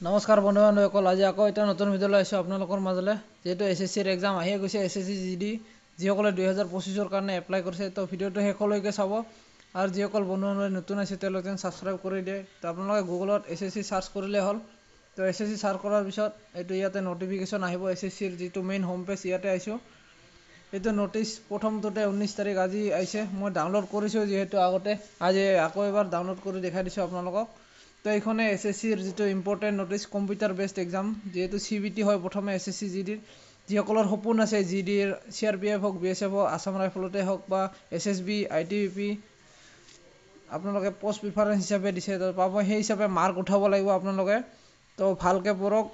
নমস্কাৰ বন্ধু বান্ধৱীসকল, আজি আকৌ এটা নতুন ভিডিঅ' লৈ আহিছোঁ আপোনালোকৰ মাজলৈ। যিহেতু SSCৰ এক্সাম আহিয়ে গৈছে, SSC GD যিসকলে 2025ৰ কাৰণে এপ্লাই কৰিছে, তো ভিডিঅ'টো শেষলৈকে চাব। আৰু যিসকল বন্ধু বান্ধৱী নতুন আছে তেওঁলোকে ছাবস্ক্ৰাইব কৰি দিয়ে। তো আপোনালোকে গুগলত SSC চাৰ্চ কৰিলে হ'ল। তো SSC চাৰ্চ কৰাৰ পিছত এইটো ইয়াতে নটিফিকেশ্যন আহিব। SSCৰ যিটো মেইন হোম পেজ ইয়াতে আহিছোঁ। এইটো নটিচ প্ৰথমটোতে 19 তাৰিখ আজি আহিছে। মই ডাউনলোড কৰিছোঁ যিহেতু আগতে, আজি আকৌ এবাৰ ডাউনলোড কৰি দেখাই দিছোঁ আপোনালোকক। তো এইখনে SSCৰ যিটো important notice, computer based exam, যিহেতু CBT হয় প্ৰথমে SSC GDৰ। যিসকলৰ সপোন আছে GDৰ, CRPF হওক, BSF হওক, আছাম ৰাইফলতে হওক বা SSB, ITBP, আপোনালোকে পষ্ট প্ৰিফাৰেঞ্চ হিচাপে দিছে তো পাব, সেই হিচাপে মাৰ্ক উঠাব লাগিব আপোনালোকে। তো ভালকৈ পঢ়ক।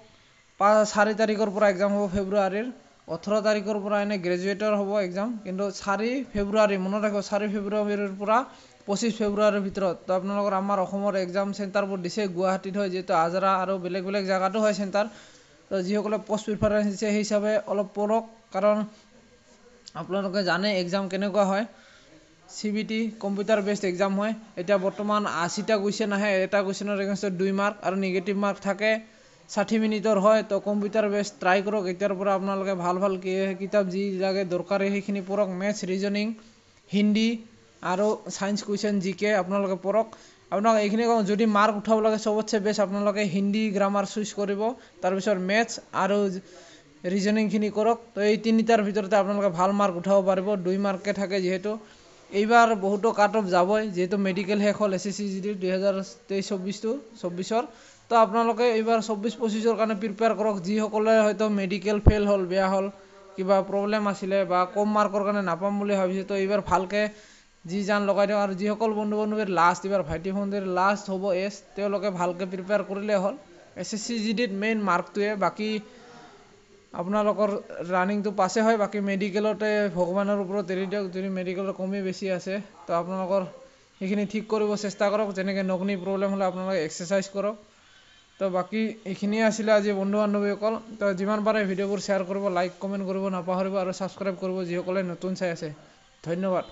4 তাৰিখৰ পৰা এক্সাম হ'ব ফেব্ৰুৱাৰীৰ। 18 তাৰিখৰ পৰা এনে গ্ৰেজুৱেটৰ হ'ব এক্সাম, কিন্তু 4 ফেব্ৰুৱাৰী মনত ৰাখিব, 4 ফেব্ৰুৱাৰীৰ পৰা 25 ফেব্ৰুৱাৰীৰ ভিতৰত। তো আপোনালোকৰ আমাৰ অসমৰ এক্সাম চেণ্টাৰবোৰ দিছে, গুৱাহাটীত হয় যিহেতু, আজৰা আৰু বেলেগ বেলেগ জেগাতো হয় চেণ্টাৰ। তো যিসকলে পষ্ট প্ৰিফাৰেঞ্চ দিছে সেই হিচাপে অলপ পঢ়ক, কাৰণ আপোনালোকে জানে এক্সাম কেনেকুৱা হয়। CBT কম্পিউটাৰ বেছড এক্সাম হয়। এতিয়া বৰ্তমান 80টা কুৱেশ্যন আহে, এটা কুৱেশ্যনৰ এগেইনষ্টত 2 মাৰ্ক আৰু নিগেটিভ মাৰ্ক থাকে। 60 মিনিটৰ হয়। তো কম্পিউটাৰ বেছড ট্ৰাই কৰক এতিয়াৰ পৰা। আপোনালোকে ভাল ভাল কিতাপ যি লাগে দৰকাৰী সেইখিনি পঢ়ক। মেথছ, ৰিজনিং, হিন্দী আৰু ছায়েন্স কুৱেশ্যন GK আপোনালোকে পঢ়ক। আপোনালোকে এইখিনি কওঁ, যদি মাৰ্ক উঠাব লাগে চবতছে বেষ্ট আপোনালোকে হিন্দী গ্ৰামাৰ চুজ কৰিব, তাৰপিছত মেথছ আৰু ৰিজনিংখিনি কৰক। তো এই তিনিটাৰ ভিতৰতে আপোনালোকে ভাল মাৰ্ক উঠাব পাৰিব। 2 মাৰ্ককৈ থাকে যিহেতু। এইবাৰ বহুতো কাট অফ যাবই, যিহেতু মেডিকেল শেষ হ'ল SSC GD 2023-24ৰ। তো আপোনালোকে এইবাৰ 24-25ৰ কাৰণে প্ৰিপেয়াৰ কৰক। যিসকলে হয়তো মেডিকেল ফেইল হ'ল, বেয়া হ'ল, কিবা প্ৰব্লেম আছিলে বা কম মাৰ্কৰ কাৰণে নাপাম বুলি ভাবিছে, তো এইবাৰ ভালকৈ যি জান লগাই দিওঁ। আৰু যিসকল বন্ধু বান্ধৱীৰ লাষ্ট, এইবাৰ ভাইটি ভণ্টিৰ লাষ্ট হ'ব তেওঁলোকে ভালকৈ প্ৰিপেয়াৰ কৰিলে হ'ল। SSC GDত মেইন মাৰ্কটোৱে, বাকী আপোনালোকৰ ৰানিংটো পাছে হয়, বাকী মেডিকেলতে ভগৱানৰ ওপৰত এৰি দিয়ক। যদি মেডিকেলৰ কমি বেছি আছে তো আপোনালোকৰ সেইখিনি ঠিক কৰিব চেষ্টা কৰক। যেনেকৈ নগ্নি প্ৰব্লেম হ'লে আপোনালোকে এক্সাৰচাইজ কৰক। তো বাকী এইখিনিয়ে আছিলে আজি বন্ধু বান্ধৱীসকল। তো যিমান পাৰে ভিডিঅ'বোৰ শ্বেয়াৰ কৰিব, লাইক কমেণ্ট কৰিব নাপাহৰিব আৰু ছাবস্ক্ৰাইব কৰিব যিসকলে নতুন চাই আছে। ধন্যবাদ।